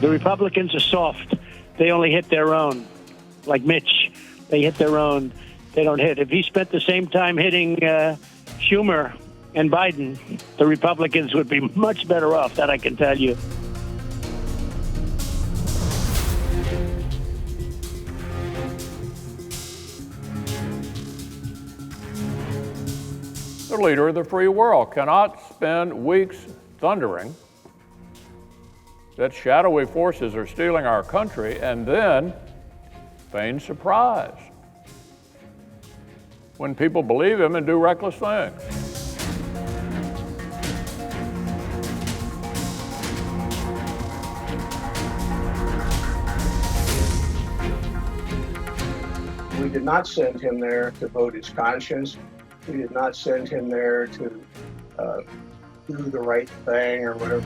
The Republicans are soft. They only hit their own. Like Mitch, they hit their own. They don't hit. If he spent the same time hitting Schumer and Biden, the Republicans would be much better off, that I can tell you. The leader of the free world cannot spend weeks thundering that shadowy forces are stealing our country and then feign surprise when people believe him and do reckless things. We did not send him there to vote his conscience. We did not send him there to do the right thing or whatever.